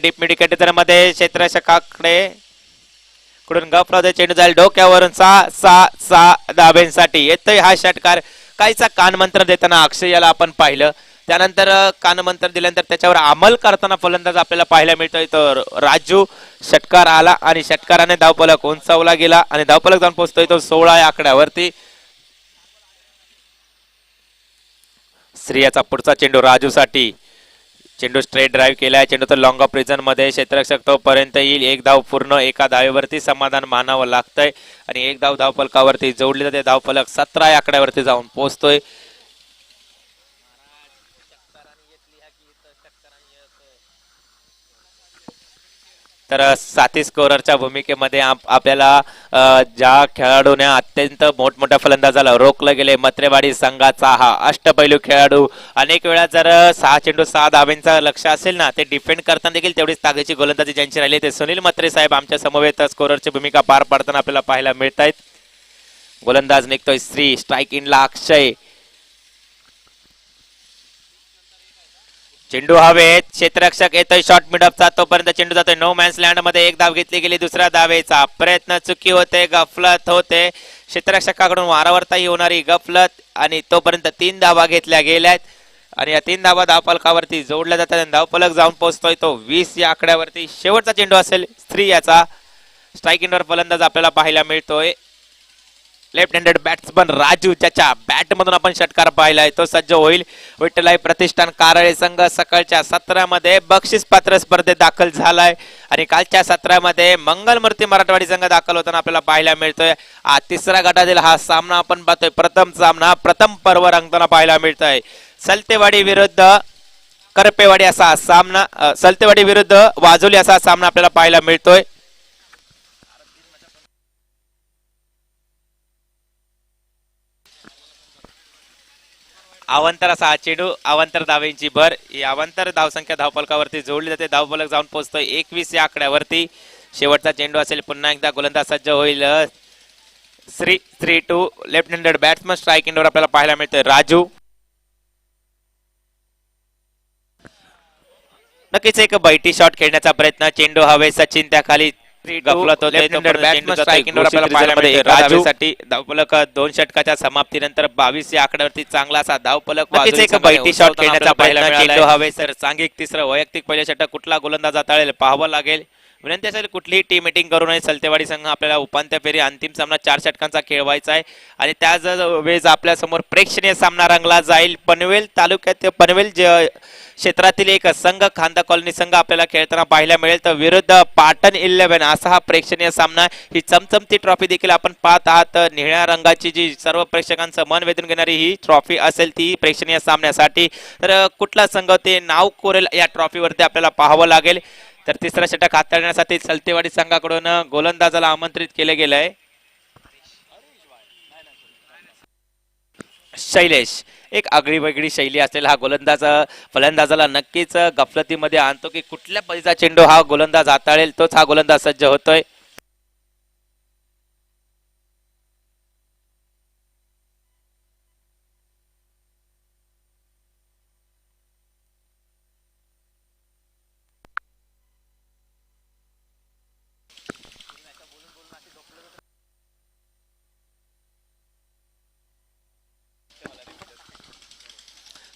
Deep mid मध्ये क्षेत्ररक्षकाकडे कडून गप लावते चेंडू जाईल डोक्यावरून 6 धाब्यांसाठी येतोय हा षटकार. काहीचा कानमंत्र देताना अक्षय याला आपण पाहिलं, त्यानंतर कानमंत्र दिल्यानंतर त्याच्यावर अंमल करताना फलंदाज आपल्याला पाहायला मिळतोय. तर राजू षटकार आला आणि षटकाराने धावफलक उंचावला गेला आणि धावफलक जाऊन पोहोचतोय तो 16 या आकड्यावरती. श्रेयाचा पुढचा चेंडू राजूसाठी. चेंडू स्ट्रेट ड्राईव्ह केलाय, चेंडू तर लॉंग ऑफ रिजन मध्ये क्षेत्ररक्षक तोपर्यंत येईल. एक धाव पूर्ण एका धावेवरती समाधान मानावं लागतंय आणि एक धाव धावफलकावरती जोडली जाते. धावफलक 17 या आकड्यावरती जाऊन पोहोचतोय. तर साथी स्कोररच्या भूमिकेमध्ये आपल्याला ज्या खेळाडूने अत्यंत मोठमोठ्या फलंदाजाला रोखलं गेले मत्रेवाडी संघाचा हा अष्टपैलू खेळाडू. अनेक वेळा जर 6 चेंडू 6 धाब्यांचा लक्ष असेल ना, ते डिफेंड करताना देखील तेवढीच ताकदीची गोलंदाजी ज्यांची राहिली ते सुनील मत्रे साहेब आमच्या समवेत स्कोररची भूमिका पार पाडताना आपल्याला पाहायला मिळत आहेत. गोलंदाज निघतोय श्री, स्ट्राईक इनला अक्षय. चेंडू हवेत, क्षेत्ररक्षक येतोय शॉर्ट मिडअपचा, तोपर्यंत चेंडू जातोय नो मॅन्स लँड मध्ये. एक धाव घेतली गेली, दुसऱ्या धावेचा प्रयत्न चुकी होते, गफलत होते. क्षेत्ररक्षकाकडून वारंवारताही होणारी गफलत आणि तोपर्यंत 3 धावा घेतल्या गेल्यात आणि या 3 धावा धावफलकावरती जोडल्या जातात. धावफलक जाऊन पोहोचतोय तो 20 या आकड्यावरती. शेवटचा चेंडू असेल स्त्री याचा. स्ट्राईक इनवर फलंदाज आपल्याला पाहायला मिळतोय लेफ्ट हँडेड बॅट्समन राजू, ज्याच्या बॅट मधून आपण षटकार पाहिलाय तो सज्ज होईल. विठ्ठलाई प्रतिष्ठान कारळे संघ सकाळच्या सत्रामध्ये बक्षीस पात्र स्पर्धेत दाखल झालाय आणि कालच्या सत्रामध्ये मंगलमूर्ती मराठवाडी संघ दाखल होताना आपल्याला पाहायला मिळतोय. तिसऱ्या गटातील हा सामना आपण पाहतोय. प्रथम सामना प्रथम पर्व रंगताना पाहायला मिळतोय. सलतेवाडी विरुद्ध करपेवाडी असा सामना, सलतेवाडी विरुद्ध वाजोली असा सामना आपल्याला पाहायला मिळतोय. अवांतर असा हा चेंडू, अवांतर धावेंची भर. ही अवांतर धावसंख्या धावफलकावरती जोडली जाते. धावफलक जाऊन पोहोचतोय 21 या आकड्यावरती. शेवटचा चेंडू असेल, पुन्हा एकदा गोलंदाज सज्ज होईल. 3-2 लेफ्ट हँडेड बॅट्समन. स्ट्राईक इनवर आपल्याला पाहायला मिळतोय राजू. नक्कीच एक बैठी शॉट खेळण्याचा प्रयत्न. चेंडू हवे, सचिन त्याखाली गफलत होते. धावफलक 2 षटकाच्या समाप्तीनंतर 22 या आकड्यावरती चांगला असा धावफलक. एक बैठी शॉट खेळण्याचा प्रयत्न. चेंडू हवे सर, सांघिक तिसरं वैयक्तिक पहिले षटक कुठला गोलंदाज हाताळेल पाहावं लागेल. विनंती असेल कुठलीही टीम मीटिंग करू नये. सलतेवाडी संघ आपल्याला उपांत्य फेरी अंतिम सामना 4 षटकांचा खेळवायचा आहे आणि त्याच वेळेस आपल्या समोर प्रेक्षणीय सामना रंगला जाईल. पनवेल तालुक्यात पनवेल क्षेत्रातील एक संघ खांदा कॉलनी संघ आपल्याला खेळताना पाहायला मिळेल. तर विरुद्ध पाटण 11 असा हा प्रेक्षणीय सामना. ही चमचमती ट्रॉफी देखील आपण पाहत आहात. निळ्या रंगाची जी सर्व प्रेक्षकांचं मन वेधून घेणारी ही ट्रॉफी असेल ती प्रेक्षणीय सामन्यासाठी. तर कुठला संघ ते नाव कोरेल या ट्रॉफीवरती आपल्याला पाहावं लागेल. तर तिसरा षटक हाताळण्यासाठी सलतेवाडी संघाकडून गोलंदाजाला आमंत्रित केले गेलंय शैलेश. एक आगळी वेगळी शैली असलेला हा गोलंदाज फलंदाजाला नक्कीच गफलतीमध्ये आणतो की कुठल्या पद्धतीचा चेंडू हा गोलंदाज हाताळेल तोच हा गोलंदाज सज्ज होतोय.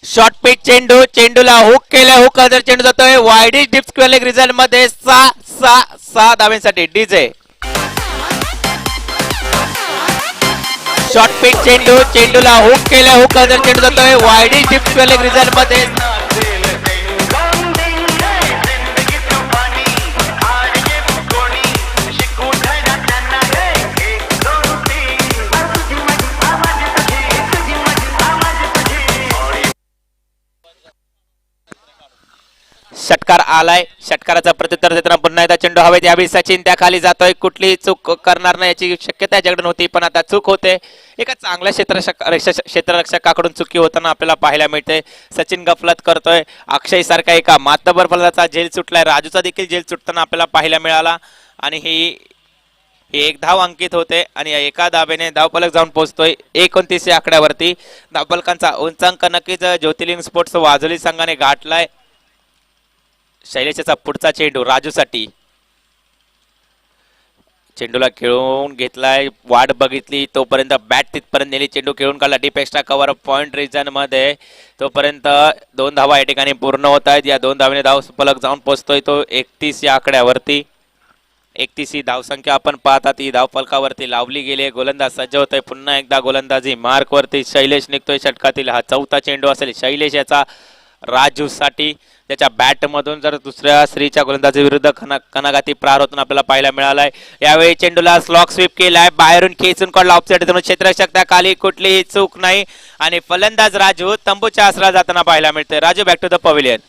शॉर्ट पिच चेंडू, चेंडूला हुक केलं, हुक जर चेंडू जातोय वाईडिश डिप स्क्वेअर रिझल्ट मध्ये 6 धाव्यांसाठी डीजे. शॉर्ट पिच चेंडू, चेंडूला हुक केलं, हुक जर चेंडू जातोय वाईडिश डिप स्क्वेअर रिझल्ट मध्ये. षटकार आलाय. षटकाराचा प्रत्युत्तर देताना पुन्हा एकदा चेंडू हवेत. यावेळी सचिन त्या खाली जातोय. कुठली चूक करणार नाही याची शक्यता याच्याकडून होती, पण आता चूक होते. एका चांगल्या क्षेत्ररक्षकाकडून चुकी होताना आपल्याला पाहायला मिळते. सचिन गफलत करतोय. अक्षय सारखा एका मातबर फलंदाजाचा झेल सुटलाय. राजूचा देखील झेल सुटताना आपल्याला पाहायला मिळाला आणि ही एक धाव अंकित होते आणि एका धावेने धावफलक जाऊन पोहोचतोय 29 या आकड्यावरती. धावफलकांचा उंचांक नक्कीच ज्योतिर्लिंग स्पोर्ट्स वाजोली संघाने गाठलाय. शैलेशचा पुढचा चेंडू राजूसाठी. चेंडूला खेळून घेतलाय, वाट बघितली तोपर्यंत बॅट तिथपर्यंत नेली, चेंडू खेळून काढला deep extra cover point region मध्ये. तोपर्यंत 2 धावा या ठिकाणी पूर्ण होत आहेत. या 2 धावेने धाव फलक जाऊन पोहोचतोय तो 31 या आकड्यावरती. 31 ही धावसंख्या आपण पाहतात, ही धाव फलकावरती लावली गेली. गोलंदाज सज्ज होतोय, पुन्हा एकदा गोलंदाजी मार्क वरती. शैलेश निघतोय षटकातील, हा 4था चेंडू असेल शैलेश याचा राजू साठी. त्याच्या बॅट मधून जर दुसऱ्या श्रीच्या गोलंदाजी विरुद्ध कनागाती प्रार होताना आपल्याला पाहायला मिळालाय. यावेळी चेंडूला स्लॉक स्वीप केलाय, बाहेरून खेचून काढला ऑफसाईड क्षेत्ररक्षक त्या खाली, कुठलीही चूक नाही आणि फलंदाज राजू तंबूच्या आसरा जाताना पाहायला मिळते. Raju back to the pavilion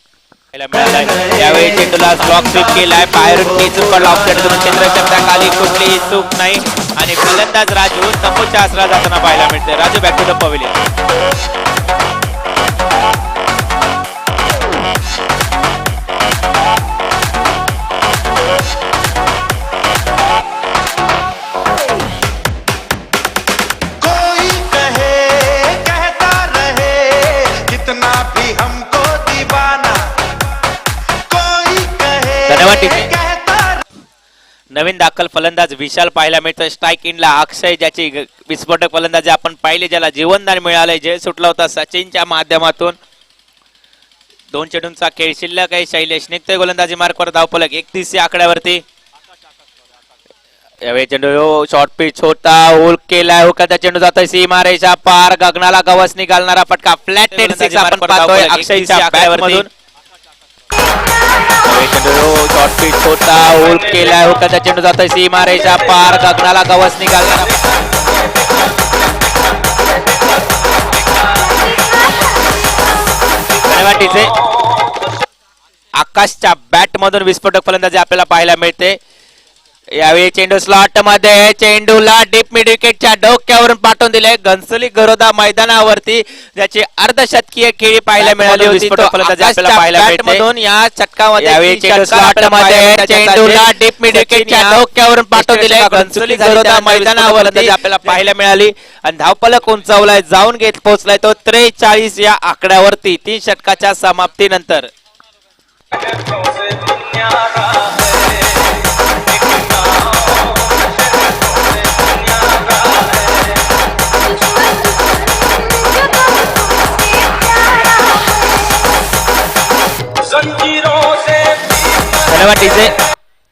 मिळालाय. यावेळी चेंडूला स्लॉक स्वीप केलाय, बाहेरून खेचून काढला ऑफसाईड क्षेत्ररक्षक त्या खाली, कुठलीही चूक नाही आणि फलंदाज राजू तंबूच्या आसरा जाताना पाहायला मिळते. Raju back to the pavilion. नवीन दाखल फलंदाज विशाल पाहायला मिळतं. स्ट्राईक इनला अक्षय, ज्याची विस्फोटक फलंदाजी आपण पाहिले, ज्याला जीवनदान मिळालंय, जय सुटला होता सचिनच्या माध्यमातून. 2 चेंडूंचा खेळ शिल्लक आहे. शैलेश निघतोय गोलंदाजी मार्कवर, धावफलक 31 या आकड्यावरती. यावेळी चेंडू शॉर्ट पिच होता, होल केलाय, हुकाचा चेंडू जातोय सीमारेषा पार, गगनाला गवस निघालणारा फटका, फ्लॅट टेन सिक्स आपण पाहतोय अक्षयच्या आकड्यावरती. शॉर्ट पिच होता, होल केलाय, हुकाचा चेंडू जातोय सीमारेषा पार, गगनाला गवस निघालणारा. आकाशच्या बॅट मधून विस्फोटक फलंदाजी आपल्याला पाहायला मिळते. यावेळी चेंडू स्लॉट मध्ये, चेंडूला डीप मिड विकेटच्या डोक्यावरून पाठवून दिले घनसोली गरोदा मैदानावरती, ज्याची अर्धशतकीय खेळी पाहायला मिळाली होती. फलंदाजी आपल्याला पाहायला मिळते या षटकामध्ये. यावेळी चेंडू स्लॉट मध्ये, चेंडूला डीप मिड विकेटच्या डोक्यावरून पाठवून दिले घनसोली गरोदा मैदानावरती आपल्याला पाहायला मिळाली आणि धावफलक उंचावलाय, जाऊन घेत पोहोचलाय तो 43 या आकड्यावरती 3 षटकाच्या समाप्तीनंतर.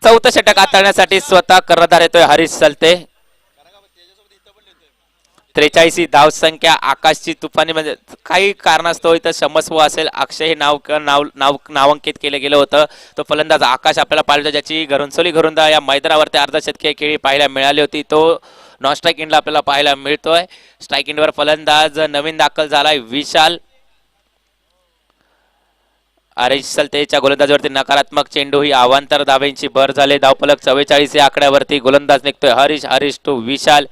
चौथं षटक हाताळण्यासाठी स्वतः कर्णधार येतोय हरीश सलते. 43 ही धाव संख्या. आकाशची तुफानी म्हणजे काही कारणास्तव इथं क्षमस्व असेल, अक्षय हे नावांकित केलं गेलं होतं. तो फलंदाज आकाश आपल्याला पाहिलं, ज्याची घरुंसोली घरुंदा या मैदानावरती अर्धशतकीय खेळी पाहायला मिळाली होती. तो नॉन स्ट्राईक इंडला आपल्याला पाहायला मिळतोय. स्ट्राईक इंडवर फलंदाज नवीन दाखल झालाय विशाल. हरीश सलतेच्या गोलंदाजीवरती नकारात्मक चेंडू, ही अवांतर धाब्यांची भर झाले. धावफलक 44 या आकड्यावरती. गोलंदाज निघतोय हरीश टू विशाल.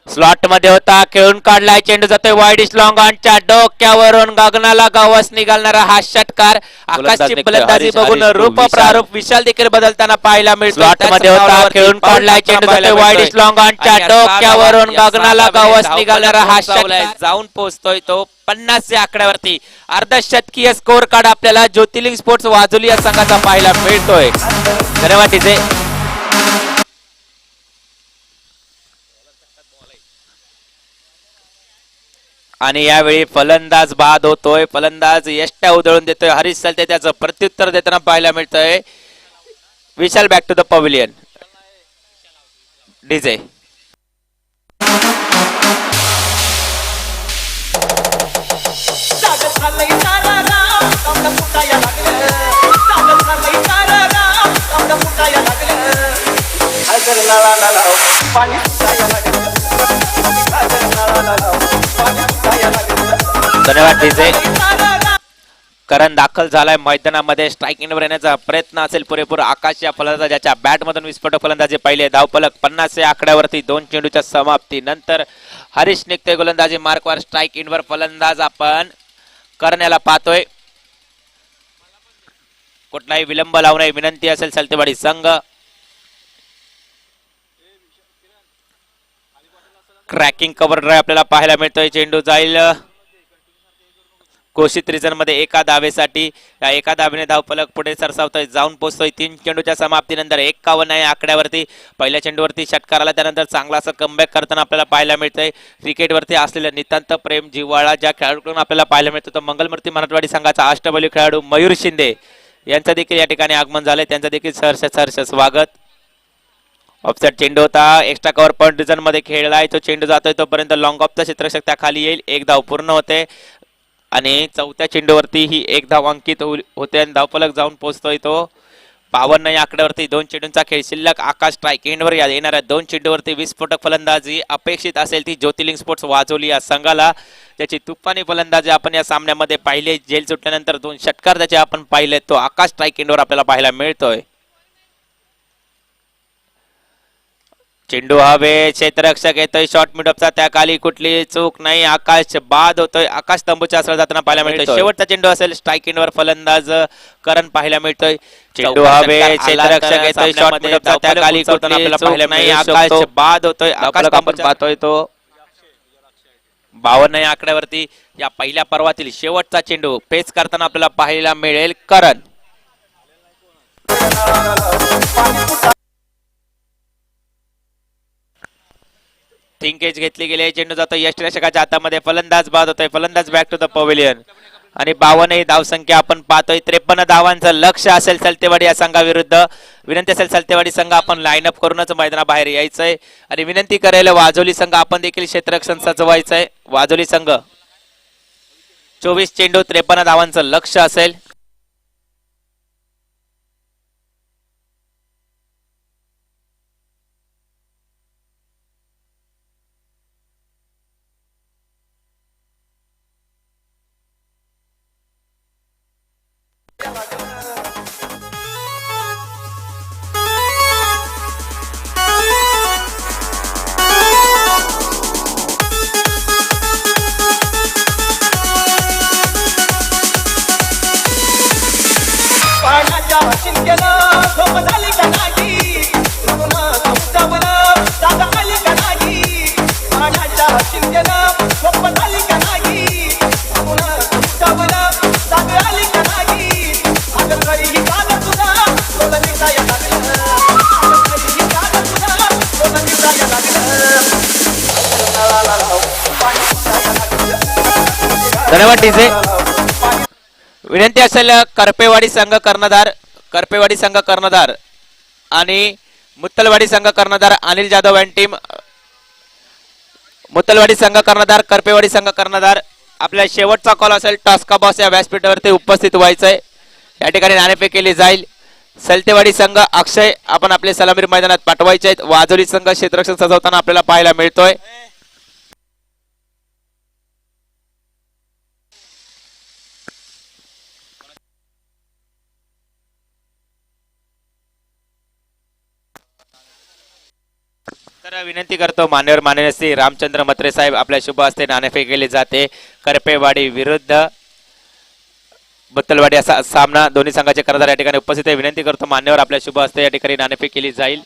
स्लॉट मध्ये होता, खेळून काढलाय, चेंडू जातोय वाईड लॉंग ऑनच्या डोक्यावरून, गगनाला गवस निघालणारा हा षटकार. आकाशची फलंदाजी बघून रूप प्रारूप विशाल देखील बदलताना पाहायला मिळतो. स्लॉट मध्ये होता, खेळून काढलाय, चेंडू जातोय वाईड लॉंग ऑनच्या डोक्यावरून, गगनाला गवस निघालणारा हा षटकार. जाऊन पोहोचतोय तो 50 या आकड्यावरती. अर्धशतकीय स्कोर कार्ड आपल्याला ज्योतिर्लिंग स्पोर्ट्स वाजोली या संघाचा पाहायला मिळतोय. धन्यवाद टीजे. आणि यावेळी फलंदाज बाद होतोय, फलंदाज यष्ट्या उधळून देतोय हरीश सलते, त्याचं प्रत्युत्तर देताना पाहायला मिळतंय Vishal. Back to the pavilion. DJ धन्यवाद डीजे. करण दाखल झालाय मैदानामध्ये. स्ट्राईक इनवर येण्याचा प्रयत्न असेल पुरेपूर. आकाश या फलंदाजाच्या बॅट मधून विस्फोटक फलंदाजी पाहिले. धावफलक 50 या आकड्यावरती 2 चेंडूच्या समाप्ती नंतर. हरीश निघते गोलंदाजी मार्कवर. स्ट्राईक इनवर फलंदाज आपण करण्याला पाहतोय. कुठलाही विलंब लावू नये विनंती असेल सलतेवाडी संघ. क्रॅकिंग कव्हर ड्राईव्ह आपल्याला पाहायला मिळतोय. चेंडू जाईल घोषित रिझन मध्ये एका धावेसाठी या एका धावेने धावफलक पुढे सरसावतोय, जाऊन पोहोचतोय 3 चेंडूच्या समाप्तीनंतर 51 या आकड्यावरती. पहिल्या चेंडूवरती षटकार आला, त्यानंतर चांगला असं कमबॅक करताना आपल्याला पाहायला मिळतंय. क्रिकेटवरती असलेलं नितांत प्रेम जिव्हाळा ज्या खेळाडूकडून आपल्याला पाहायला मिळतो तो मंगलमूर्ती मराठवाडी संघाचा अष्टबैली खेळाडू मयूर शिंदे यांचं देखील या ठिकाणी आगमन झालंय. त्यांचं देखील सहर्ष स्वागत. ऑफसाइड चेंडू होता, एक्स्ट्रा कव्हर पॉइंट रिझन मध्ये खेळलाय, तो चेंडू जातोय तोपर्यंत लॉंग ऑफचा क्षेत्ररक्षक त्या खाली येईल. एक धाव पूर्ण होते आणि चौथ्या चेंडूवरती ही एक धाव अंकित होते आणि धावफलक जाऊन पोहोचतोय तो 52 या आकड्यावरती. 2 चेंडूंचा खेळ शिल्लक. आकाश स्ट्राईक एंडवर येणाऱ्या 2 चेंडूवरती विस्फोटक फलंदाजी अपेक्षित असेल ती ज्योतिर्लिंग स्पोर्ट्स वाजवली या संघाला. त्याची तुफानी फलंदाजी आपण या सामन्यामध्ये पाहिले. जेल सुटल्यानंतर 2 षटकार त्याचे आपण पाहिले, तो आकाश स्ट्राईक एंडवर आपल्याला पाहायला मिळतोय. चेंडू हवे, क्षेत्ररक्षक येतोय शॉर्ट मिडअपचा, त्या खाली कुठली चूक नाही. आकाश बाद होतोय, आकाश तंबूच्या आसरा जाताना पाहायला मिळतोय. शेवटचा चेंडू असेल स्ट्राईक एंडवर फलंदाज करण पाहायला मिळतोय. चेंडू हवे, क्षेत्ररक्षक येतोय शॉर्ट मिडअपचा, त्या खाली कुठली चूक नाही. आकाश बाद होतोय, आकाश तंबूच्या पाहतोय तो 52 या आकड्यावरती. या पहिल्या पर्वातील शेवटचा चेंडू पेच करताना आपल्याला पाहायला मिळेल करण. थिंकेज घेतली गेली, चेंडू जातो यष्टिरक्षकाच्या हातामध्ये, फलंदाज बाद होतोय, फलंदाज बॅक टू द पवेलियन. आणि 52 ही धावसंख्या आपण पाहतोय. 53 धावांचं लक्ष असेल सलतेवाडी या संघाविरुद्ध. विनंती असेल सलतेवाडी संघ आपण लाईनअप करूनच मैदानाबाहेर यायचंय आणि विनंती करायला वाजोली संघ आपण देखील क्षेत्ररक्षण सजवायचंय. वाजोली संघ 24 चेंडू 53 धावांचं लक्ष असेल. धन्यवाद डीजे. विनंती असेल करपेवाडी संघ कर्णधार आणि मुत्तलवाडी संघ कर्णधार अनिल जाधव अँड टीम. मुत्तलवाडी संघ कर्णधार, करपेवाडी संघ कर्णधार, आपल्या शेवटचा कॉल असेल टॉस्का बॉस या व्यासपीठावरती उपस्थित व्हायचंय. या ठिकाणी नाणेफेक केली जाईल. सलतेवाडी संघ अक्षय आपण आपले सलामीर मैदानात पाठवायचे आहेत. वाजोली संघ क्षेत्ररक्षक सजवताना आपल्याला पाहायला मिळतोय. तर विनंती करतो मान्यवर श्री रामचंद्र मत्रे साहेब आपल्या शुभ हस्ते नाणेफेक केली जाते. करपेवाडी विरुद्ध बत्तलवाडी असा सामना दोन्ही संघाचे कर्णधार या ठिकाणी उपस्थित आहे. विनंती करतो मान्यवर आपल्या शुभ हस्ते या ठिकाणी नाणेफेक केली जाईल.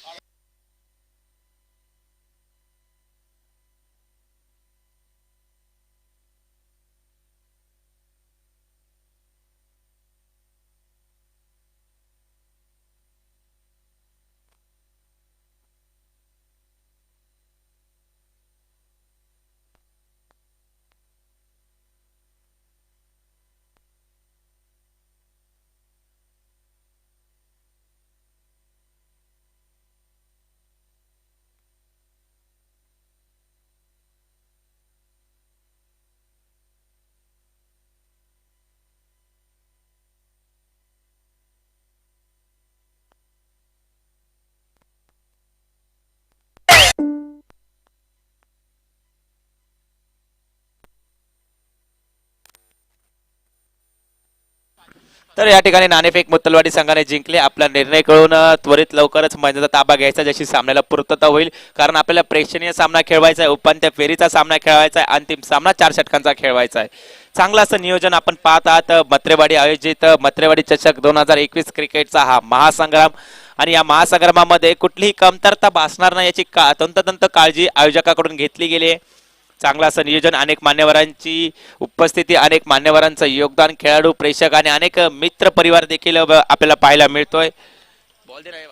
तर या ठिकाणी नाणेफेक मुत्तलवाडी संघाने जिंकले. आपला निर्णय कळून त्वरित लवकरच मैदानाचा ताबा घ्यायचा, जशी सामन्याला पूर्तता होईल. कारण आपल्याला प्रेक्षणीय सामना खेळवायचा आहे, उपांत्य फेरीचा सामना खेळवायचा आहे, अंतिम सामना 4 षटकांचा खेळवायचा आहे. चांगलं असं नियोजन आपण पाहत आहात. मत्रेवाडी आयोजित मत्रेवाडी चषक 2021 क्रिकेटचा हा महासंग्राम आणि या महासंग्रामामध्ये कुठलीही कमतरता भासणार नाही याची तंतोतंत काळजी आयोजकाकडून घेतली गेली आहे. चांगला असं नियोजन, अनेक मान्यवरांची उपस्थिती, अनेक मान्यवरांचं योगदान, खेळाडू, प्रेक्षक आणि अनेक मित्र परिवार देखील आपल्याला पाहायला मिळतोय. बॉल दे रे.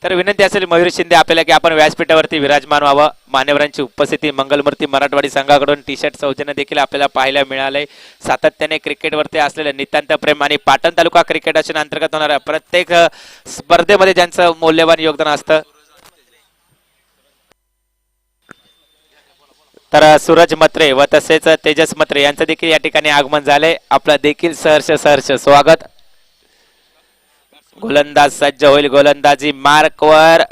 तर विनंती असेल मयूर शिंदे आपल्याला की आपण व्यासपीठावरती विराजमान व्हावं. मान्यवरांची उपस्थिती, मंगलमूर्ती मराठवाडी संघाकडून टी शर्ट सौजन्य देखील आपल्याला पाहायला मिळालंय. सातत्याने क्रिकेटवरती असलेलं नितांत प्रेम आणि पाटण तालुका क्रिकेट असोसिएशन अंतर्गत होणाऱ्या प्रत्येक स्पर्धेमध्ये ज्यांचं मौल्यवान योगदान असतं. तर सूरज मत्रे व तसेच तेजस मत्रे यांचं देखील या ठिकाणी आगमन झालंय. आपलं देखील सहर्ष सहर्ष स्वागत. गोलंदाज सज्ज होईल. गोलंदाजी मार्कवर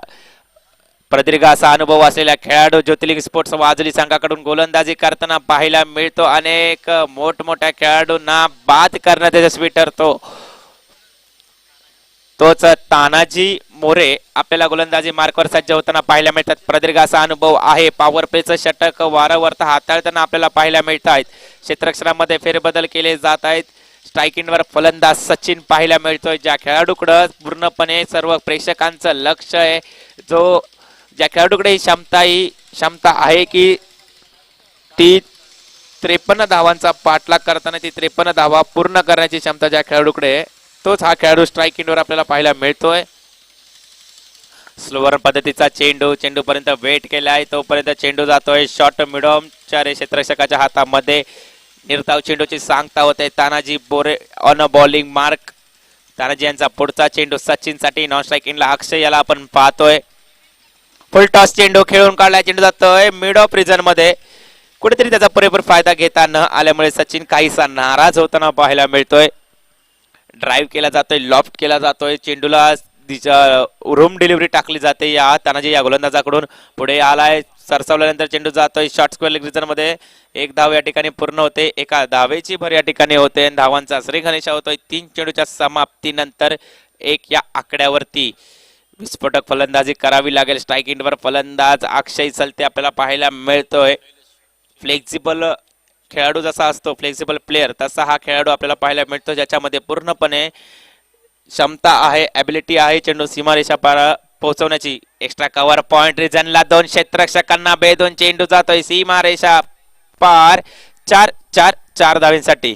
प्रदीर्घ असा अनुभव असलेल्या खेळाडू ज्योतिर्लिंग स्पोर्ट्स वाजली संघाकडून गोलंदाजी करताना पाहायला मिळतो. अनेक मोठमोठ्या खेळाडूंना बाद करण्यात यशस्वी ठरतो. तोच तानाजी मोरे आपल्याला गोलंदाजी मार्कवर सज्ज होताना पाहायला मिळतात. प्रदीर्घ असा अनुभव आहे. पॉवर प्लेचं षटक वारंवार हाताळताना आपल्याला पाहायला मिळत आहेत. क्षेत्ररक्षणामध्ये फेरबदल केले जात आहेत. स्ट्रायकिंगवर फलंदाज सचिन पाहायला मिळतोय. ज्या खेळाडूकडे पूर्णपणे सर्व प्रेक्षकांचं लक्ष आहे, जो ज्या खेळाडूकडे ही क्षमता आहे की ती 53 धावांचा पाठलाग करताना ती 53 धावा पूर्ण करण्याची क्षमता ज्या खेळाडूकडे आहे, तोच हा खेळाडू स्ट्रायकिंगवर आपल्याला पाहायला मिळतोय. स्लोवर पद्धतीचा चेंडू पर्यंत वेट केलाय. तोपर्यंत चेंडू जातोय शॉर्ट मिडॉमच्या क्षेत्ररक्षकाच्या हातामध्ये. निर्धाव चेंडूची सांगता होते. तानाजी बोरे on a bowling mark. Tanaji यांचा पुढचा चेंडू सचिन साठी. नॉन स्ट्रायकिंगला अक्षय याला आपण पाहतोय. फुल टॉस चेंडू खेळून काढलाय. चेंडू जातोय मिड ऑफ रिजन मध्ये. कुठेतरी त्याचा पुरेपूर फायदा घेता न आल्यामुळे सचिन काहीसा नाराज होताना पाहायला मिळतोय. ड्राईव्ह केला जातोय, लॉफ्ट केला जातोय. चेंडूला रूम डिलिव्हरी टाकली जाते या तानाजी या गोलंदाजाकडून. पुढे आलाय, सरसावल्यानंतर चेंडू जातोय शॉर्ट स्क्वेअर लेग रिजन मध्ये. एक धाव या ठिकाणी पूर्ण होते. एका धावेची भर या ठिकाणी होते. धावांचा श्रीगणेशा होतोय. 3 चेंडूच्या समाप्तीनंतर 1 या आकड्यावरती विस्फोटक फलंदाजी करावी लागेल. स्ट्रायकिंगवर फलंदाज अक्षय चलते आपल्याला पाहायला मिळतोय. फ्लेक्झिबल खेळाडू जसा असतो, फ्लेक्झिबल प्लेअर, तसा हा खेळाडू आपल्याला पाहायला मिळतो, ज्याच्यामध्ये पूर्णपणे क्षमता आहे, ॲबिलिटी आहे चेंडू सीमारेषा पार पोहोचवण्याची. एक्स्ट्रा कव्हर पॉइंट रिजनला 2 क्षेत्ररक्षकांना बेधून चेंडू जातोय सीमारेषा पार. 4 धावेसाठी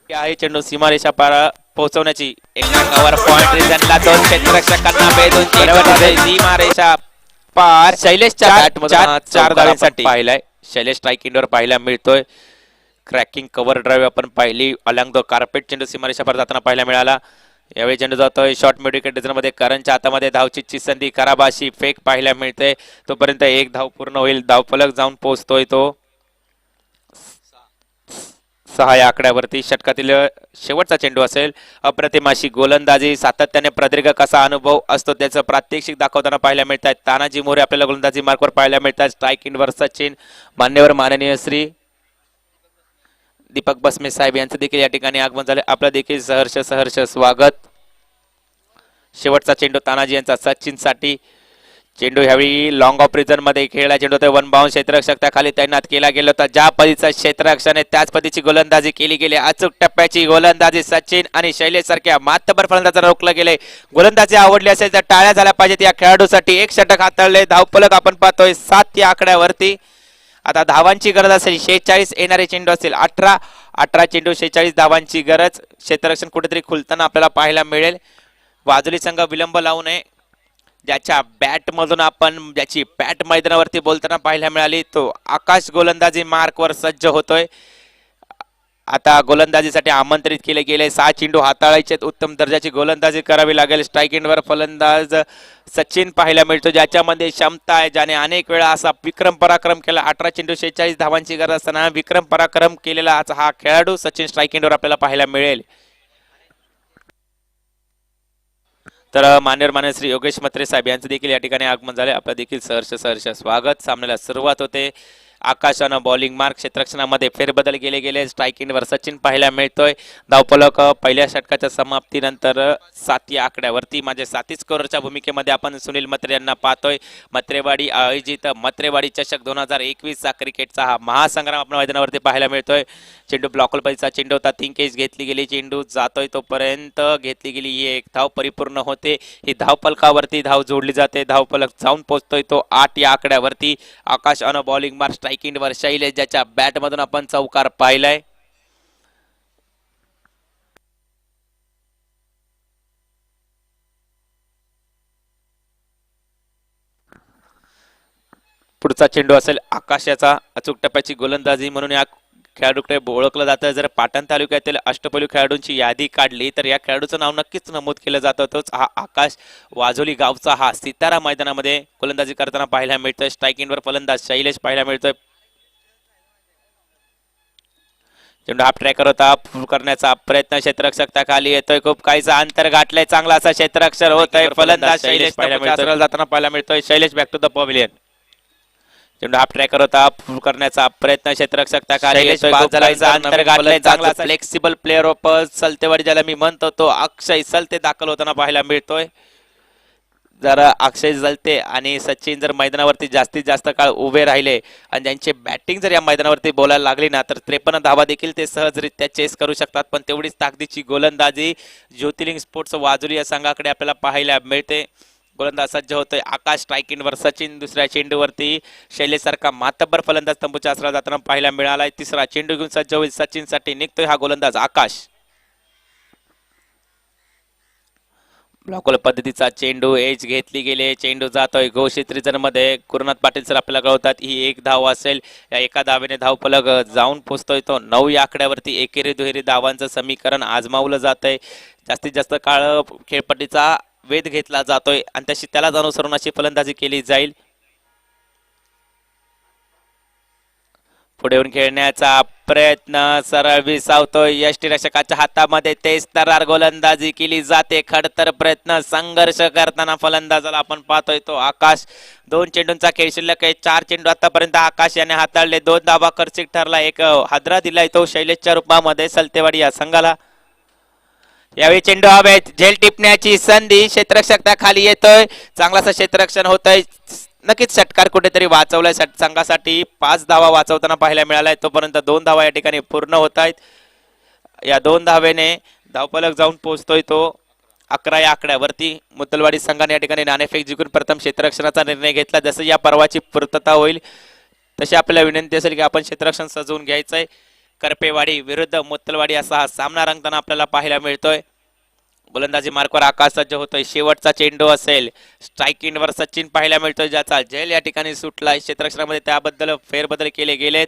आहे चेंडू सीमारेषा पार पोहोचवण्याची. एक्स्ट्रा कव्हर पॉइंट रिजनला 2 क्षेत्ररक्षकांना बेधून चेंडू जातोय सीमारेषा पार. शैलेश 4 धावेसाठी पाहिलाय. शैलेश स्ट्रायकिंगवर पाहायला मिळतोय. क्रॅकिंग कव्हर ड्राईव्ह आपण पाहिली. अलॉंग द कार्पेट चेंडू सीमारेषा पार जाताना पाहायला मिळाला. यावेळी चेंडू जातोय शॉर्ट मिड विकेट मध्ये. करणच्या हातामध्ये धावचीची संधी. कराबाशी फेक पाहायला मिळते. तोपर्यंत 1 धाव पूर्ण होईल. धावफलक जाऊन पोहोचतोय तो 6 या आकड्यावरती. षटकातील शेवटचा चेंडू असेल. अप्रतिम अशी गोलंदाजी, सातत्याने प्रदीर्घ कसा अनुभव असतो त्याचं प्रात्यक्षिक दाखवताना पाहायला मिळतात. तानाजी मोरे आपल्याला गोलंदाजी मार्कवर पाहायला मिळतात. स्ट्रायकिंगवर सचिन. मान्यवर माननीय श्री दीपक बसमे साहेब यांचं देखील या ठिकाणी आगमन झाले. आपलं देखील सहर्ष स्वागत. शेवटचा चेंडू तानाजी यांचा सचिन साठी. चेंडू ह्यावेळी लॉंग ऑफ रिजन मध्ये खेळला चेंडू होता. 1 बाउंस क्षेत्ररक्षक त्याखाली तैनात केला गेला होता. ज्या पद्धतीचा क्षेत्ररक्षण त्याच पद्धतीची गोलंदाजी केली गेली. अचूक टप्प्याची गोलंदाजी सचिन आणि शैलेश सारख्या मातबर फलंदाजांना रोखलं गेले. गोलंदाजी आवडली असेल तर टाळ्या झाल्या पाहिजेत या खेळाडूसाठी. 1 षटक हाताळले. धावफलक आपण पाहतोय 7 या आकड्यावरती. आता धावांची गरज असेल 46. येणारे चेंडू असेल 18 चेंडू 46 धावांची गरज. क्षेत्ररक्षण कुठेतरी खुलताना आपल्याला पाहायला मिळेल. वाजली संघ विलंब लावू नये. ज्याच्या बॅट मधून आपण ज्याची बॅट मैदानावरती बोलताना पाहायला मिळाली तो आकाश गोलंदाजी मार्कवर सज्ज होतोय. आता गोलंदाजीसाठी आमंत्रित केले गेले. 6 चेंडू हाताळायचे. उत्तम दर्जाची गोलंदाजी करावी लागेल. स्ट्रायकिंगवर फलंदाज सचिन पाहायला मिळतो, ज्याच्यामध्ये क्षमता आहे, ज्याने अनेक वेळा असा विक्रम पराक्रम केला. 18 चेंडू 46 धावांची गरज असताना विक्रम पराक्रम केलेला हा खेळाडू सचिन स्ट्रायकिंगवर आपल्याला पाहायला मिळेल. तर मान्यवर श्री योगेश मत्रे साहेब यांचं देखील या ठिकाणी आगमन झाले. आपलं देखील सहर्ष स्वागत. सामन्याला सुरुवात होते. आकाशानं बॉलिंग मार्क. क्षेत्ररक्षणामध्ये फेरबदल केले गेले. स्ट्रायकिंगवर सचिन पाहायला मिळतोय. धावफलक पहिल्या षटकाच्या समाप्तीनंतर 7 या आकड्यावरती. माझे साथी स्कोरच्या भूमिकेमध्ये आपण सुनील म्हात्रे यांना पाहतोय. म्हात्रेवाडी आयोजित म्हात्रेवाडी चषक 2021 चा क्रिकेटचा हा महासंग्राम आपण मैदानावरती पाहायला मिळतोय. चेंडू ब्लॉकल पाहिजेचा चेंडू होता. 3 केस घेतली गेली. चेंडू जातोय तोपर्यंत घेतली गेली ही एक धाव परिपूर्ण होते. ही धावफलकावरती धाव जोडली जाते. धावफलक जाऊन पोहोचतोय तो 8 या आकड्यावरती. आकाश अन बॉलिंग मार. स्ट्रायकिंगवर शैलेश ज्याच्या बॅट मधून आपण चौकार पाहिलाय. पुढचा चेंडू असेल आकाशाचा. अचूक टप्प्याची गोलंदाजी म्हणून या खेळाडूकडे ओळखलं जातं. जर पाटण तालुक्यातील अष्टपैलू खेळाडूंची यादी काढली तर या खेळाडूचं नाव नक्कीच नमूद केलं जातं. तोच हा आकाश वाझोली गावचा हा सितारा मैदानामध्ये गोलंदाजी करताना पाहायला मिळतोय. स्ट्रायकिंगवर फलंदाज शैलेश पाहायला मिळतोय. चेंडू हाफ ट्रॅकर होता. करण्याचा प्रयत्न क्षेत्ररक्षक त्या खाली येतोय. खूप काहीचा अंतर गाठलंय. चांगला असा क्षेत्ररक्षण होतोय. फलंदाज शैलेश जाताना पाहायला मिळतोय. Shailesh back to the pavilion. चेंडू हाफ ट्रॅकर होता. करण्याचा प्रयत्न क्षेत्ररक्षक त्या खाली येतोय. अंतर गाठलंय. चांगला फ्लेक्सिबल प्लेअर ऑफ सलतेवाडी ज्याला मी म्हणतो तो अक्षय सलते दाखल होताना पाहायला मिळतोय. जर अक्षय सलते आणि सचिन जर मैदानावरती जास्तीत जास्त काळ उभे राहिले आणि त्यांची बॅटिंग जर या मैदानावरती बोलायला लागली ना तर 53 धावा देखील ते सहजरित्या चेस करू शकतात. पण तेवढीच ताकदीची गोलंदाजी ज्योतिर्लिंग स्पोर्ट्स वाझोली या संघाकडे आपल्याला पाहायला मिळते. गोलंदाज सज्ज होतोय. आकाश स्ट्रायकिंगवर सचिन. दुसऱ्या चेंडूवरती शैलेश सारखा मातब्बर फलंदाज तंबूच्या आसरा जाताना पाहायला मिळालाय. तिसरा चेंडू घेऊन सज्ज होईल सचिन साठी. निघतोय हा गोलंदाज आकाश. ब्लॉकल पद्धतीचा चेंडू एज घेतली गेले. चेंडू जातोय घोषित रिजन मध्ये. गुरुनाथ पाटील सर आपल्याला कळवतात ही एक धाव असेल. या एका धावेने धावफलक जाऊन पोहोचतोय तो 9 या आकड्यावरती. एकेरी दुहेरी धावांचं समीकरण आजमावलं जातंय. जास्तीत जास्त काळ खेळपट्टीचा वेध घेतला जातोय आणि तशी त्यालाच अनुसरून अशी फलंदाजी केली जाईल. पुढे येऊन खेळण्याचा प्रयत्न सरळ विसावतोय. यष्टीरक्षकाच्या हातामध्ये तेज तरार गोलंदाजी केली जाते. खडतर प्रयत्न संघर्ष करताना फलंदाजाला आपण पाहतोय तो आकाश. 2 चेंडूंचा खेळ शिल्लक आहे. 4 चेंडू आतापर्यंत आकाश याने हाताळले. 2 धावा खर्चिक ठरला. एक हादरा दिलाय तो शैलेशच्या रूपामध्ये सलतेवाडी या संघाला. यावेळी चेंडू हवेत. झेल टिपण्याची संधी. क्षेत्ररक्षक त्या खाली येतोय. चांगलासा क्षेत्ररक्षण होतंय. नक्कीच षटकार कुठेतरी वाचवलाय संघासाठी. 5 धावा वाचवताना पाहायला मिळालाय. तोपर्यंत 2 धावा या ठिकाणी पूर्ण होत आहेत. या 2 धावेने धावफलक जाऊन पोहोचतोय तो 11 या आकड्यावरती. मुद्दलवाडी संघाने या ठिकाणी नाणेफेक जिंकून प्रथम क्षेत्ररक्षणाचा निर्णय घेतला. जसं या पर्वाची पूर्तता होईल तशी आपल्याला विनंती असेल की आपण क्षेत्ररक्षण सजवून घ्यायचंय. करपेवाडी विरुद्ध मुत्तलवाडी असा हा सामना रंगताना आपल्याला पाहायला मिळतोय. गोलंदाजी मार्कवर आकाश सज्ज होतोय. शेवटचा चेंडू असेल. स्ट्रायकिंगवर सचिन पाहायला मिळतोय ज्याचा झेल या ठिकाणी सुटलाय. क्षेत्ररक्षणामध्ये त्याबद्दल फेरबदल केले गेलेत.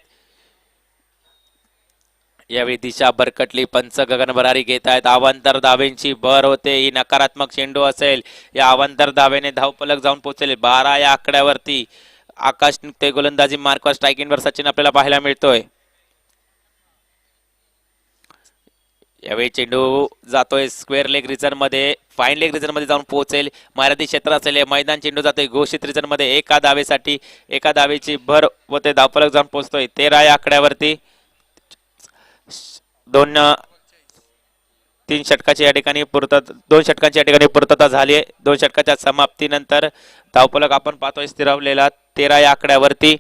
यावेळी दिशा भरकटली. पंच गगन भरारी घेत आहेत. अवांतर धावेंची भर होते. ही नकारात्मक चेंडू असेल. या अवांतर धावेने धावफलक जाऊन पोहोचले 12 या आकड्यावरती. आकाश निघते गोलंदाजी मार्कवर. स्ट्रायकिंगवर सचिन आपल्याला पाहायला मिळतोय. यावेळी चेंडू जातोय स्क्वेअर लेग रिजन मध्ये. फाईन लेग रिजन मध्ये जाऊन पोहोचेल. मर्यादित क्षेत्र असेल मैदान. चेंडू जातोय घोषित रिजन मध्ये. एका धावेसाठी. एका धावेची भर होते. धावफलक जाऊन पोहोचतोय 13 या आकड्यावरती. 2-3 षटकाची या ठिकाणी पूर्तता 2 षटकांची या ठिकाणी पूर्तता झाली आहे. 2 षटकाच्या समाप्तीनंतर धावफलक आपण पाहतोय स्थिरावलेला 13 या आकड्यावरती.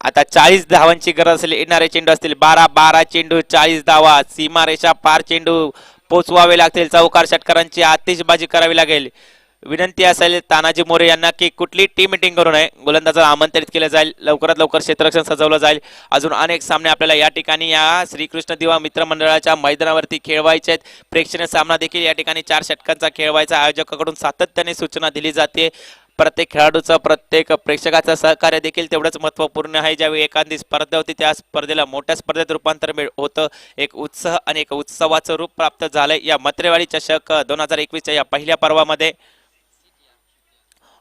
आता 40 धावांची गरज असेल. येणारे चेंडू असतील 12 चेंडू 40 धावा. सीमारेषा पार चेंडू पोचवावे लागतील. चौकार षटकारांची आतिषबाजी करावी लागेल. विनंती असेल तानाजी मोरे यांना की कुठली टीम मीटिंग करू नये. गोलंदाजाला आमंत्रित केलं जाईल. लवकरात लवकर क्षेत्ररक्षण सजवलं जाईल. अजून अनेक सामने आपल्याला या ठिकाणी या श्रीकृष्ण दिवा मित्रमंडळाच्या मैदानावरती खेळवायचे आहेत. प्रेक्षणीय सामना देखील या ठिकाणी 4 षटकांचा खेळवायचा. आयोजकाकडून सातत्याने सूचना दिली जाते. प्रत्येक खेळाडूचं प्रत्येक प्रेक्षकाचं सहकार्य देखील तेवढंच महत्त्वपूर्ण आहे. ज्यावेळी एखादी स्पर्धा होती त्या स्पर्धेला मोठ्या स्पर्धेत रूपांतर होतं. एक उत्साह आणि एक उत्सवाचं रूप प्राप्त झालंय. या मत्रेवाडी चषक 2021च्या या पहिल्या पर्वामध्ये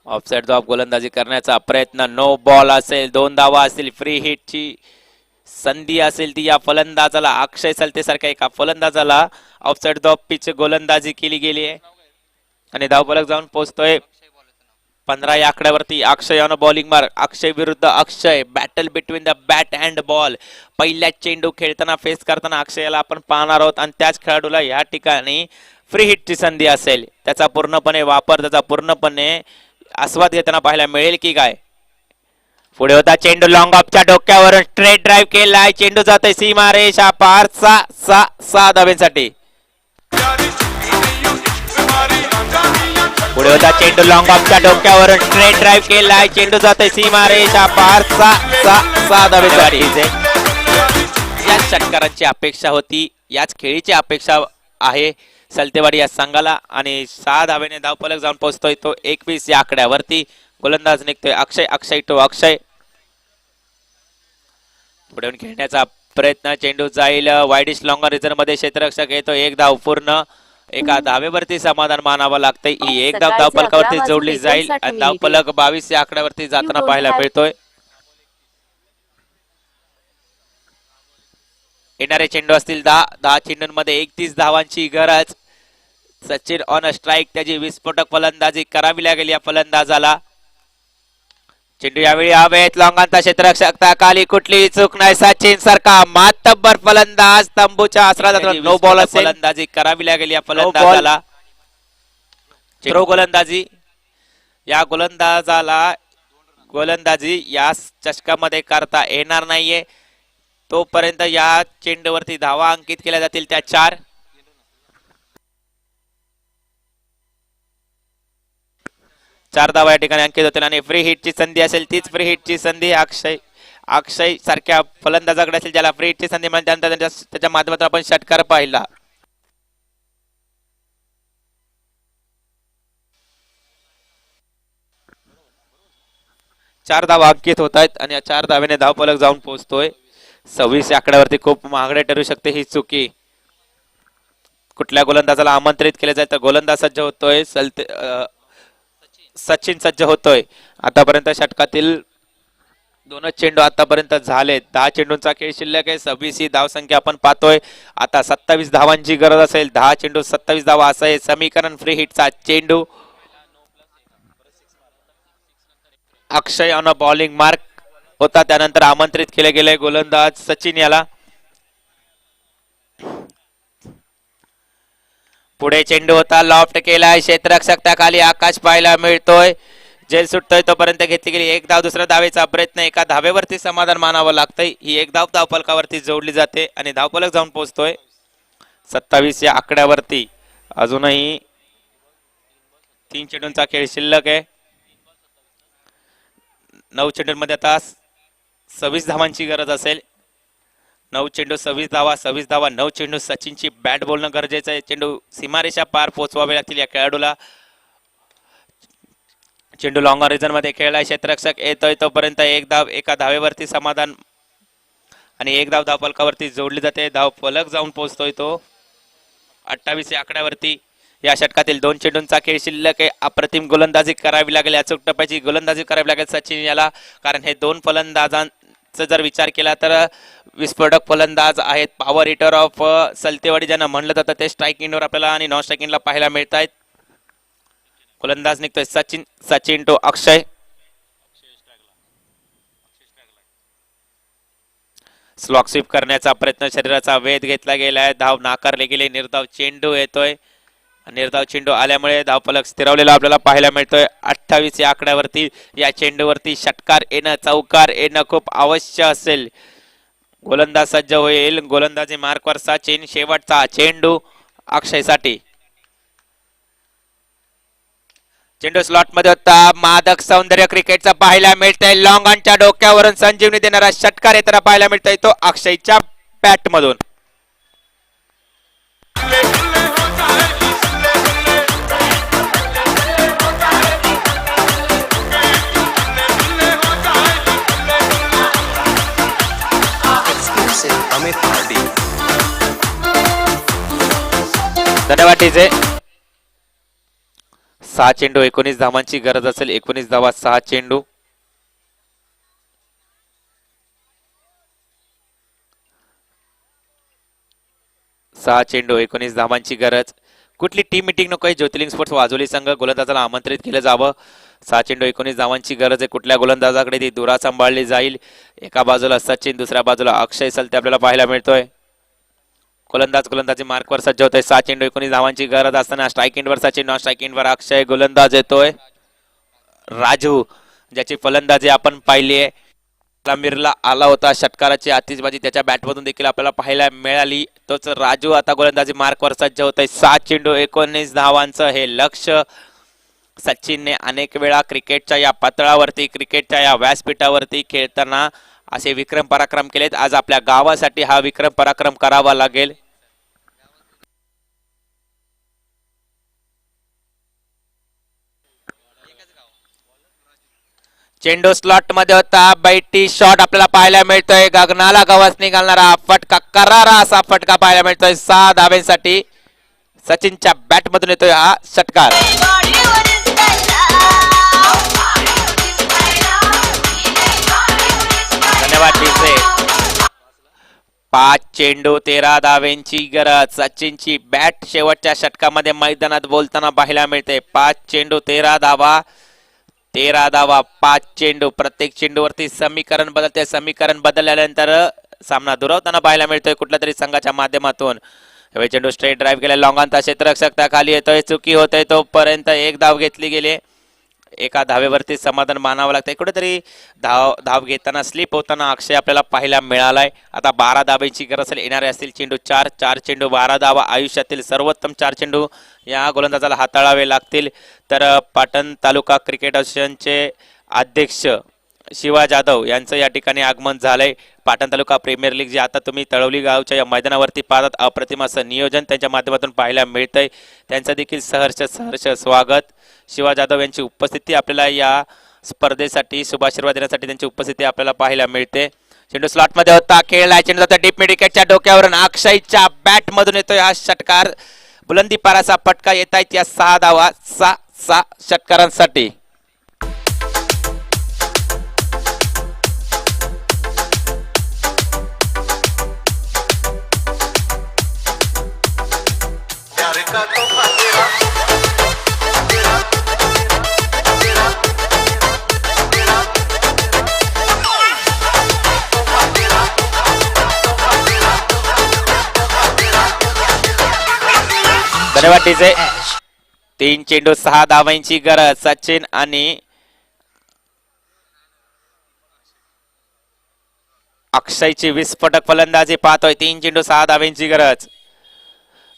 ऑफसाइड ड्रॉप गोलंदाजी करण्याचा प्रयत्न. नो बॉल असेल. 2 धावा असतील. फ्री हिटची संधी असेल ती या फलंदाजाला अक्षय सलते सारख्या एका फलंदाजाला ऑफसाइड ड्रॉप पिच गोलंदाजी केली गेली आहे आणि धावफलक जाऊन पोहोचतोय 15 या आकड्यावरती Akshay on bowling mark. Akshay विरुद्ध Akshay, battle between the bat and ball. पहिल्या चेंडू खेळताना फेस करताना अक्षयाला आपण पाहणार आहोत आणि त्याच खेळाडूला या ठिकाणी फ्री हिटची संधी असेल. त्याचा पूर्णपणे वापर, त्याचा पूर्णपणे आस्वाद घेताना पाहायला मिळेल की काय. पुढे होता चेंडू लॉंग ऑफच्या डोक्यावरून स्ट्रेट ड्राईव्ह केलाय. चेंडू जातोय सीमा रेषा पार. 6 धाब्यांसाठी. पुढे होता चेंडू लॉंग ऑफच्या डोक्यावरून स्ट्रेट ड्राईव्ह केलाय. चेंडू जातोय सीमा रेषा पार. 6 धाब्यांसाठी. याच षटकारांची अपेक्षा होती, याच खेळीची अपेक्षा आहे सलतेवाडी या संघाला आणि 6 धाब्याने धावफलक जाऊन पोहोचतोय तो 21 या आकड्यावरती. गोलंदाज निघतोय अक्षय टू अक्षय. पुढे खेळण्याचा प्रयत्न. चेंडू जाईल वाईडिश लॉंग रिझर्व मध्ये. क्षेत्ररक्षक येतो. एक धाव पूर्ण. एका धावेवरती समाधान मानावं लागतंय. ही एक धाव धावफलकावरती जोडली जाईल आणि धावफलक 22 या आकड्यावरती जाताना पाहायला मिळतोय. येणारे चेंडू असतील 10 चेंडूंमध्ये 31 धावांची गरज. Sachin on strike. त्याची विस्फोटक फलंदाजी करावी लागेल या फलंदाजाला. चेंडू यावेळी हवेत. लॉंगांचा क्षेत्ररक्षक खाली. कुठली चूक नाही. सचिन सारखा मातब्बर फलंदाज तंबूच्या आसरात नो बॉल फलंदाजी करावी लागेल या फलंदाजाला. थ्रो गोलंदाजी. या गोलंदाजाला गोलंदाजी या चषकामध्ये करता येणार नाहीये. तोपर्यंत या चेंडूवरती धावा अंकित केल्या जातील त्या 4. धावा या ठिकाणी अंकित होतील आणि फ्री हिटची संधी असेल. तीच फ्री हिटची संधी अक्षय सारख्या फलंदाजाकडे असेल ज्याला फ्री हिटची संधी मिळेल. त्यानंतर त्याच्या माध्यमातून आपण षटकार पाहिला. चार धावा अंकित होत आहेत आणि या 4 धाव्याने धावफलक जाऊन पोहोचतोय. 26 या आकड्यावरती खूप महागडे ठरू शकते ही चुकी. कुठल्या गोलंदाजाला आमंत्रित केले जाईल तर गोलंदाज सज्ज होतोय. सचिन सज्ज होतोय. आतापर्यंत षटकातील 2च चेंडू आतापर्यंत झाले. 10 चेंडूंचा खेळ शिल्लक आहे. 26 ही धावसंख्या आपण पाहतोय. आता 27 धावांची गरज असेल. 10 चेंडू 27 धावा असं आहे समीकरण. फ्री हिटचा चेंडू. अक्षय ऑन अ बॉलिंग मार्क होता. त्यानंतर आमंत्रित केले गेले गोलंदाज सचिन याला. पुढे चेंडू होता. लॉफ्ट केलाय. क्षेत्ररक्षक त्याखाली. आकाश पाहायला मिळतोय. जेल सुटतोय तोपर्यंत घेतली गेली एक धाव. दुसऱ्या धावेचा प्रयत्न. एका धावेवरती समाधान मानावं लागतंय. ही एक धाव धावफलकावरती जोडली जाते आणि धावफलक जाऊन पोहोचतोय 27 या आकड्यावरती. अजूनही 3 चेंडूंचा खेळ शिल्लक आहे. 9 चेंडूंमध्ये आता 26 धावांची गरज असेल. 9 चेंडू 26 धावा. 26 धावा 9 चेंडू. सचिनची बॅट बोलणं गरजेचं आहे. चेंडू सीमारेषा पार पोहोचवावे लागतील या खेळाडूला. चेंडू लॉंग रिजन मध्ये खेळलाय. क्षेत्ररक्षक येतोय तोपर्यंत एक धाव. एका धावेवरती समाधान आणि एक धाव धावफलकावरती जोडली जाते. धावफलक जाऊन पोहोचतोय तो 28 या आकड्यावरती. या षटकातील 2 चेंडूंचा खेळ शिल्लक आहे. अप्रतिम गोलंदाजी करावी लागेल. अचूक टप्प्याची गोलंदाजी करावी लागेल सचिन याला. कारण हे 2 फलंदाजांचा जर विचार केला तर विस्फोटक फलंदाज आहेत. पॉवर हिटर ऑफ सलतेवाडी ज्यांना म्हणलं जातं ते स्ट्राईक इनवर आपल्याला आणि नॉन स्ट्राईक इनला पाहायला मिळत आहेत. गोलंदाज निघतोय Sachin to Akshay. Slog sweep करण्याचा प्रयत्न. शरीराचा वेध घेतला गेलाय. धाव नाकारले गेले. निर्धाव चेंडू येतोय. निर्धाव चेंडू आल्यामुळे धावफलक स्थिरावलेला आपल्याला पाहायला मिळतोय 28 या आकड्यावरती. या चेंडूवरती षटकार येणं, चौकार येणं खूप आवश्यक असेल. गोलंदाज सज्ज होईल. गोलंदाजी मार्कवर सचिन. शेवटचा चेंडू अक्षयसाठी. चेंडू स्लॉट मध्ये होता. मादक सौंदर्य क्रिकेटचा पाहायला मिळतंय. लॉंग ऑनच्या डोक्यावरून संजीवनी देणारा षटकार येताना पाहायला मिळतोय तो अक्षयच्या बॅट मधून. धन्यवाद डीजे. 6 चेंडू 19 धावांची गरज असेल. 19 धावा 6 चेंडू. सहा चेंडू 19 धावांची गरज. कुठली टीम मिटिंग नकोय. ज्योतिर्लिंग स्पोर्ट्स वाजोली संघ गोलंदाजाला आमंत्रित केलं जावं. 6 चेंडू 19 धावांची गरज आहे कुठल्या गोलंदाजाकडे ती दुरा सांभाळली जाईल. एका बाजूला सचिन, दुसऱ्या बाजूला अक्षय सलते आपल्याला पाहायला मिळतोय. गोलंदाजी मार्कवर सज्ज होतोय. 6 चेंडू 19 धावांची गरज असताना स्ट्राईक एंडवर सचिन, नॉन स्ट्राईक एंडवर अक्षय. गोलंदाज येतोय राजू, ज्याची फलंदाजी आपण पाहिली आहे. आमिरला आला होता षटकाराची आतिषबाजी त्याच्या बॅटमधून देखील आपल्याला पाहायला मिळाली. तोच राजू आता गोलंदाजी मार्कवर सज्ज होतोय. 7 चेंडू 19 धावांचं हे लक्ष. सचिनने अनेक वेळा क्रिकेटच्या या पातळावरती, क्रिकेटच्या या व्यासपीठावरती खेळताना असे विक्रम पराक्रम केलेत. आज आपल्या गावासाठी हा विक्रम पराक्रम करावा लागेल. चेंडू स्लॉट मध्ये होता. बैठी शॉट आपल्याला पाहायला मिळतोय. गगनाला गवस निघालणारा फटका, करारा असा फटका पाहायला मिळतोय. 6 धावेसाठी सचिनच्या बॅट मधून येतोय हा षटकार. धन्यवाद टीमचे. 5 चेंडू 13 धावेंची गरज. सचिनची बॅट शेवटच्या षटकामध्ये मैदानात बोलताना पाहायला मिळते. 5 चेंडू 13 धावा, 13 धावा 5 चेंडू. प्रत्येक चेंडूवरती समीकरण बदलते. समीकरण बदलल्यानंतर सामना दुरावताना पाहायला मिळतोय कुठल्या तरी संघाच्या माध्यमातून. चेंडू स्ट्रेट ड्राईव्ह केला. लॉंगांता क्षेत्ररक्षक खाली येतोय. चुकी होते तोपर्यंत एक धाव घेतली गेली. एका धावेवरती समाधान मानावं लागतंय. कुठेतरी धाव घेताना स्लिप होताना अक्षय आपल्याला पाहायला मिळालाय. आता 12 धावेची गरज असेल. येणारे असतील चेंडू 4 चेंडू 12 धावा. आयुष्यातील सर्वोत्तम 4 चेंडू या गोलंदाजाला हाताळावे लागतील. तर पाटण तालुका क्रिकेट असोसिएशनचे अध्यक्ष शिवा जाधव यांचं या ठिकाणी आगमन झालंय. पाटण तालुका प्रीमियर लीग जे आता तुम्ही तळवली गावच्या या मैदानावरती पाहतात, अप्रतिम असं नियोजन त्यांच्या माध्यमातून पाहायला मिळतंय. त्यांचं देखील सहर्ष स्वागत. शिवा जाधव यांची उपस्थिती आपल्याला या स्पर्धेसाठी शुभाशीर्वाद देण्यासाठी त्यांची उपस्थिती आपल्याला पाहायला मिळते. चेंडू स्लॉट मध्ये होता. खेळलाय चेंडू जाता डीप मिड विकेटच्या डोक्यावरून. अक्षयच्या बॅट मधून येतोय हा षटकार. बुलंदी पाराचा फटका येत आहेत या 6 धावा 6 षटकारांसाठी. धन्यवाद टीचे. 3 चेंडू 6 धावांची गरज. सचिन आणि अक्षयची विस्फोटक फलंदाजी पाहतोय. 3 चेंडू 6 धावांची गरज.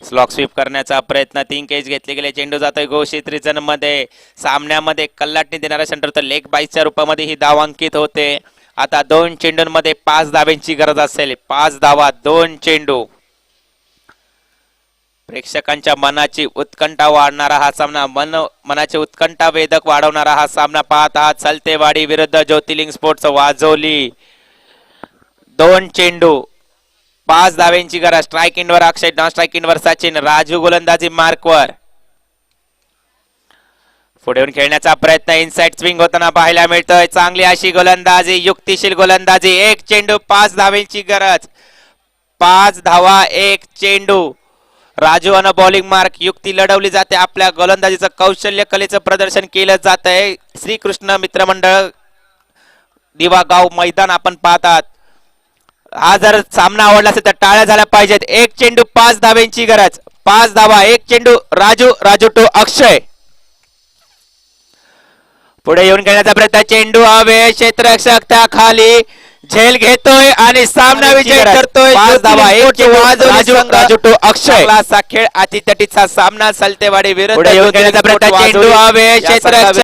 स्लॉक स्वीप करण्याचा प्रयत्न. 3 कॅच घेतले गेले. चेंडू जातोय घोषित रिजन मध्ये. सामन्यामध्ये कल्लाटणी देणारा सेंटर तर लेग बाईसच्या रूपामध्ये ही धाव अंकित होते. आता 2 चेंडूंमध्ये 5 धावांची गरज असेल. 5 धावा 2 चेंडू. प्रेक्षकांच्या मनाची उत्कंठा वाढणारा हा सामना, मनाची उत्कंठा वेधक वाढवणारा हा सामना पाहत आहात. सलतेवाडी विरुद्ध ज्योतिर्लिंग स्पोर्ट्स वाजोली. 2 चेंडू 5 धावेंची गरज. स्ट्राईक एंडवर अक्षय, नॉन स्ट्राईक एंडवर सचिन. राजू गोलंदाजी मार्कवर. पुढे येऊन खेळण्याचा प्रयत्न. इनसाइड स्विंग होताना पाहायला मिळतोय. चांगली अशी गोलंदाजी, युक्तिशील गोलंदाजी. 1 चेंडू 5 धावेंची गरज. 5 धावा 1 चेंडू. राजू आणि बॉलिंग मार्क. युक्ती लढवली जाते. आपल्या गोलंदाजीचं कौशल्य कलेचं प्रदर्शन केलं जात आहे. श्रीकृष्ण मित्रमंडळ दिवागाव मैदान आपण पाहतात. हा जर सामना आवडला असेल तर टाळ्या झाल्या पाहिजेत. 1 चेंडू 5 धावेंची गरज. 5 धावा 1 चेंडू. राजू टू अक्षय. पुढे येऊन खेळण्याचा प्रयत्न. चेंडू हवे. क्षेत्ररक्षक त्या खाली झेल घेतोय आणि सामना विजय करतोय. 5 धावा 1 चेंडू. राजू टू अक्षय. असा खेळ अतितटीचा सामना सलतेवाडी विरुद्ध. पुढे येऊन खेळण्याचा प्रयत्न. चेंडू हवे. क्षेत्ररक्षक